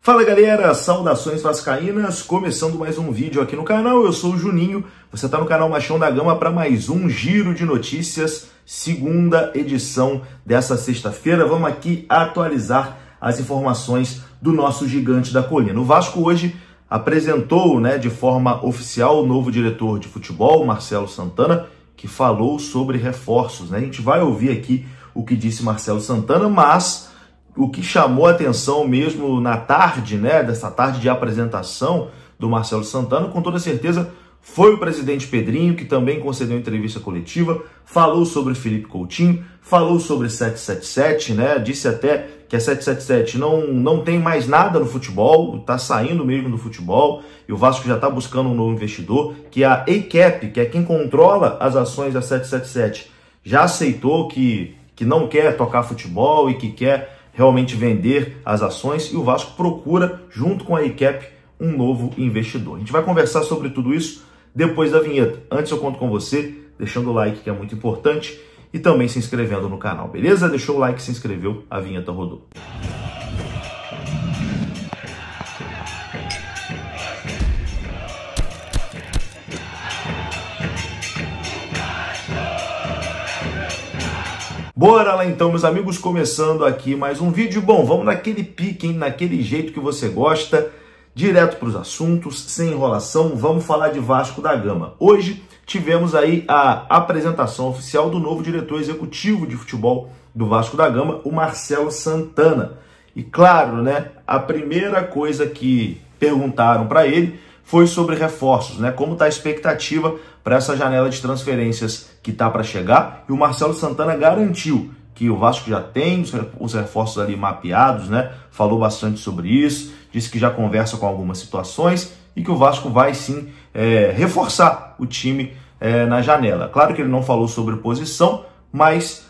Fala galera, saudações vascaínas, começando mais um vídeo aqui no canal, eu sou o Juninho, você está no canal Machão da Gama para mais um giro de notícias, segunda edição dessa sexta-feira. Vamos aqui atualizar as informações do nosso gigante da colina. O Vasco hoje apresentou, de forma oficial o novo diretor de futebol, Marcelo Santana, que falou sobre reforços. A gente vai ouvir aqui o que disse Marcelo Santana, mas o que chamou a atenção mesmo na tarde, dessa tarde de apresentação do Marcelo Santana, com toda certeza, foi o presidente Pedrinho, que também concedeu entrevista coletiva, falou sobre Felipe Coutinho, falou sobre 777, disse até que a 777 não tem mais nada no futebol, está saindo mesmo do futebol, e o Vasco já está buscando um novo investidor, que a ACAP, que é quem controla as ações da 777, já aceitou que não quer tocar futebol e que quer realmente vender as ações, e o Vasco procura, junto com a ACAP, um novo investidor. A gente vai conversar sobre tudo isso depois da vinheta. Antes eu conto com você, deixando o like, que é muito importante, e também se inscrevendo no canal, beleza? Deixou o like, se inscreveu, a vinheta rodou. Bora lá então, meus amigos, começando aqui mais um vídeo. Bom, vamos naquele pique, naquele jeito que você gosta, direto para os assuntos, sem enrolação. Vamos falar de Vasco da Gama. Hoje tivemos aí a apresentação oficial do novo diretor executivo de futebol do Vasco da Gama, o Marcelo Santana. E claro, a primeira coisa que perguntaram para ele foi sobre reforços, como está a expectativa para essa janela de transferências que está para chegar, e o Marcelo Santana garantiu que o Vasco já tem os reforços ali mapeados, falou bastante sobre isso, disse que já conversa com algumas situações e que o Vasco vai sim reforçar o time na janela. Claro que ele não falou sobre posição, mas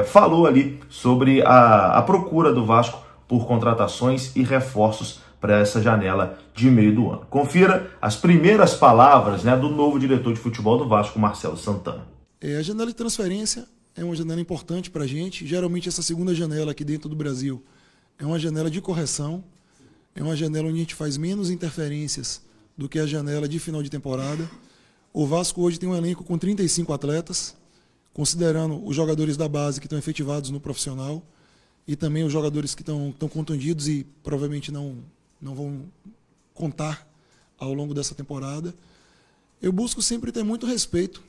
falou ali sobre a procura do Vasco por contratações e reforços para essa janela de meio do ano. Confira as primeiras palavras do novo diretor de futebol do Vasco, Marcelo Santana. A janela de transferência é uma janela importante para a gente. Geralmente essa segunda janela aqui dentro do Brasil é uma janela de correção, é uma janela onde a gente faz menos interferências do que a janela de final de temporada. O Vasco hoje tem um elenco com 35 atletas, considerando os jogadores da base que estão efetivados no profissional e também os jogadores que estão contundidos e provavelmente não vão contar ao longo dessa temporada. Eu busco sempre ter muito respeito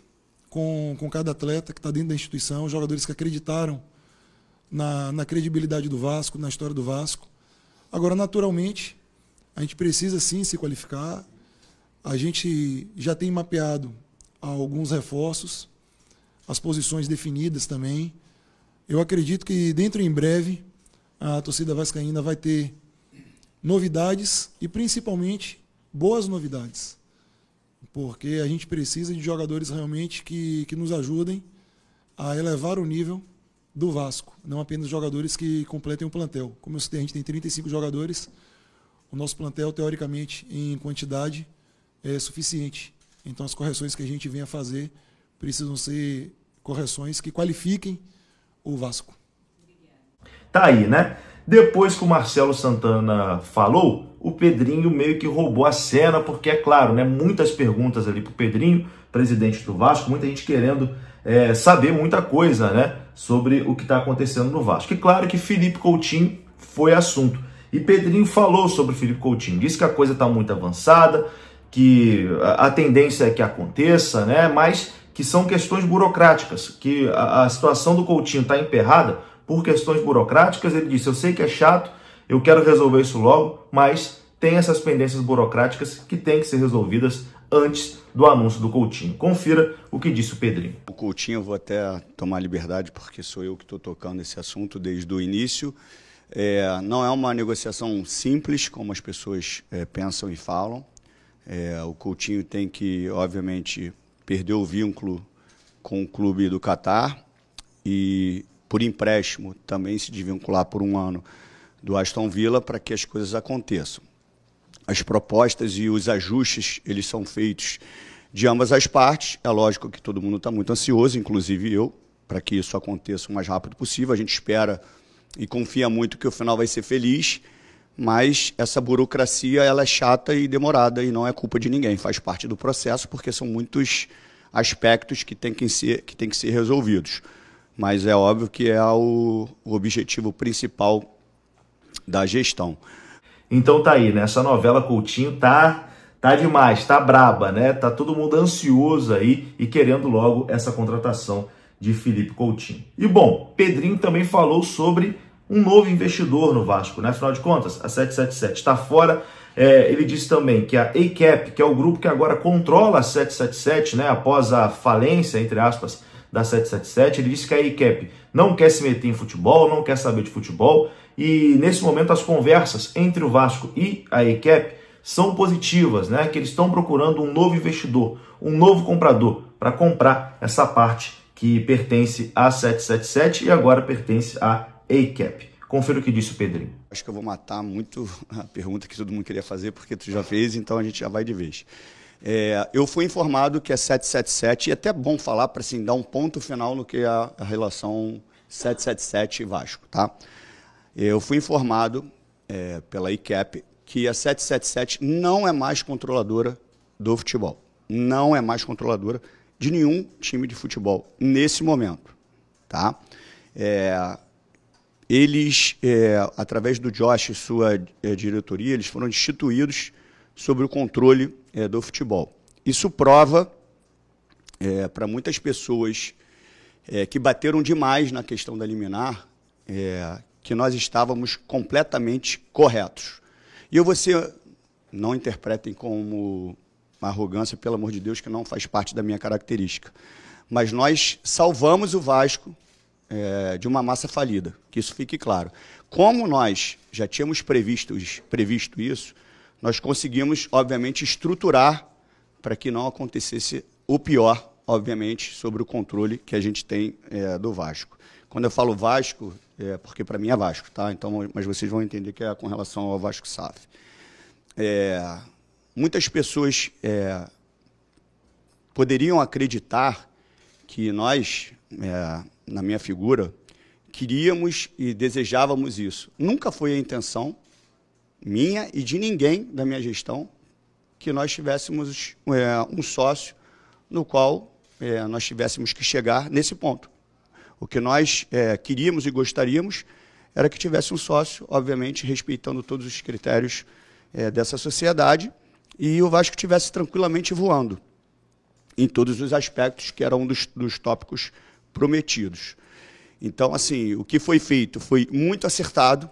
com cada atleta que está dentro da instituição, jogadores que acreditaram na credibilidade do Vasco, na história do Vasco. Agora, naturalmente, a gente precisa sim se qualificar. A gente já tem mapeado alguns reforços, as posições definidas também. Eu acredito que dentro em breve a torcida vascaína vai ter novidades e principalmente boas novidades, porque a gente precisa de jogadores realmente que nos ajudem a elevar o nível do Vasco, não apenas jogadores que completem o plantel. Como eu citei, a gente tem 35 jogadores, o nosso plantel, teoricamente, em quantidade, é suficiente. Então as correções que a gente vem a fazer precisam ser correções que qualifiquem o Vasco. Tá aí, Depois que o Marcelo Santana falou, o Pedrinho meio que roubou a cena, porque é claro, muitas perguntas ali pro Pedrinho, presidente do Vasco, muita gente querendo saber muita coisa, sobre o que está acontecendo no Vasco. E claro que Felipe Coutinho foi assunto. E Pedrinho falou sobre Felipe Coutinho, disse que a coisa está muito avançada, que a tendência é que aconteça, mas que são questões burocráticas, que a situação do Coutinho está emperrada por questões burocráticas. Ele disse, eu sei que é chato, eu quero resolver isso logo, mas tem essas pendências burocráticas que têm que ser resolvidas antes do anúncio do Coutinho. Confira o que disse o Pedrinho. O Coutinho eu vou até tomar liberdade, porque sou eu que estou tocando esse assunto desde o início. Não é uma negociação simples, como as pessoas pensam e falam. O Coutinho tem que, obviamente, perder o vínculo com o clube do Catar e, por empréstimo, também se desvincular por um ano do Aston Villa para que as coisas aconteçam. As propostas e os ajustes, eles são feitos de ambas as partes. É lógico que todo mundo está muito ansioso, inclusive eu, para que isso aconteça o mais rápido possível. A gente espera e confia muito que o final vai ser feliz, mas essa burocracia ela é chata e demorada e não é culpa de ninguém, faz parte do processo, porque são muitos aspectos que têm que ser resolvidos. Mas é óbvio que é o objetivo principal da gestão. Então tá aí, né? Essa novela Coutinho tá demais, tá braba, né? Tá todo mundo ansioso aí e querendo logo essa contratação de Felipe Coutinho. E bom, Pedrinho também falou sobre um novo investidor no Vasco, né? Afinal de contas, a 777 está fora. Ele disse também que a ACAP, que é o grupo que agora controla a 777, né? Após a falência, entre aspas, da 777, ele disse que a ACAP não quer se meter em futebol, não quer saber de futebol, e nesse momento as conversas entre o Vasco e a ACAP são positivas, né? Que eles estão procurando um novo investidor, um novo comprador para comprar essa parte que pertence à 777 e agora pertence à ACAP. Confira o que disse o Pedrinho. Acho que eu vou matar muito a pergunta que todo mundo queria fazer, porque tu já fez, então a gente já vai de vez. Eu fui informado que a 777, e é até bom falar para assim, dar um ponto final no que é a relação 777 e Vasco, tá? Eu fui informado pela ACAP que a 777 não é mais controladora do futebol. Não é mais controladora de nenhum time de futebol nesse momento, tá? Eles, através do Josh e sua diretoria, eles foram destituídos sobre o controle do futebol. Isso prova para muitas pessoas que bateram demais na questão da liminar, que nós estávamos completamente corretos. E não interpretem como uma arrogância, pelo amor de Deus, que não faz parte da minha característica. Mas nós salvamos o Vasco de uma massa falida, que isso fique claro. Como nós já tínhamos previsto isso, nós conseguimos, obviamente, estruturar para que não acontecesse o pior, obviamente, sobre o controle que a gente tem do Vasco. Quando eu falo Vasco, porque para mim é Vasco, tá? Então, mas vocês vão entender que é com relação ao Vasco SAF. Muitas pessoas poderiam acreditar que nós, na minha figura, queríamos e desejávamos isso. Nunca foi a intenção minha e de ninguém da minha gestão que nós tivéssemos um sócio no qual nós tivéssemos que chegar nesse ponto. O que nós queríamos e gostaríamos era que tivesse um sócio, obviamente, respeitando todos os critérios dessa sociedade e o Vasco estivesse tranquilamente voando em todos os aspectos que era um dos tópicos prometidos. Então, assim, o que foi feito foi muito acertado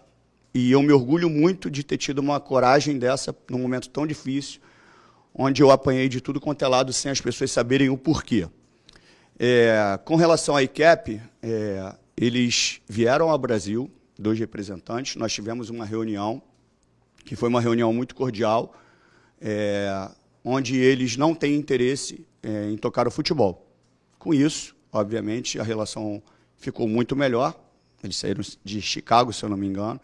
e eu me orgulho muito de ter tido uma coragem dessa num momento tão difícil, onde eu apanhei de tudo quanto é lado sem as pessoas saberem o porquê. Com relação à ACAP, eles vieram ao Brasil, 2 representantes, nós tivemos uma reunião, que foi uma reunião muito cordial, onde eles não têm interesse em tocar o futebol. Com isso, obviamente, a relação ficou muito melhor. Eles saíram de Chicago, se eu não me engano.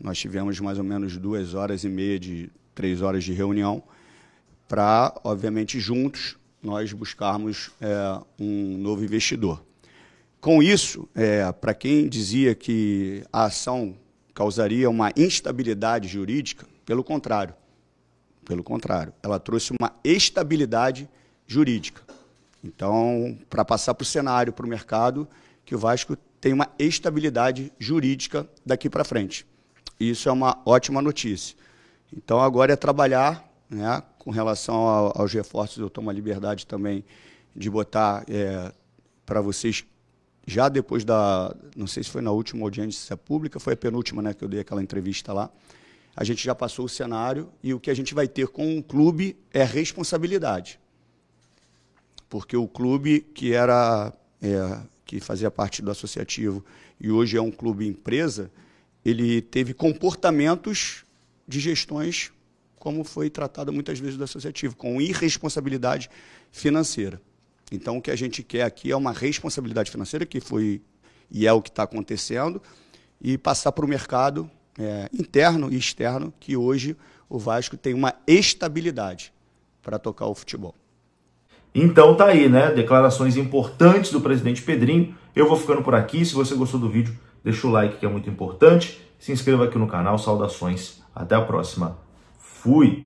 Nós tivemos mais ou menos 2 horas e meia, 3 horas de reunião, para, obviamente, juntos, nós buscarmos um novo investidor. Com isso, para quem dizia que a ação causaria uma instabilidade jurídica, pelo contrário, ela trouxe uma estabilidade jurídica. Então, para passar para o cenário, para o mercado, que o Vasco tem uma estabilidade jurídica daqui para frente. E isso é uma ótima notícia. Então, agora é trabalhar, né, com relação aos reforços. Eu tomo a liberdade também de botar para vocês, já depois não sei se foi na última audiência pública, foi a penúltima, né, que eu dei aquela entrevista lá, a gente já passou o cenário e o que a gente vai ter com o clube é responsabilidade. Porque o clube que fazia parte do associativo e hoje é um clube empresa, ele teve comportamentos de gestões, como foi tratado muitas vezes do associativo, com irresponsabilidade financeira. Então, o que a gente quer aqui é uma responsabilidade financeira, que foi e é o que está acontecendo, e passar para o mercado interno e externo, que hoje o Vasco tem uma estabilidade para tocar o futebol. Então tá aí, né? Declarações importantes do presidente Pedrinho. Eu vou ficando por aqui. Se você gostou do vídeo, deixa o like, que é muito importante. Se inscreva aqui no canal. Saudações Até a próxima. Fui!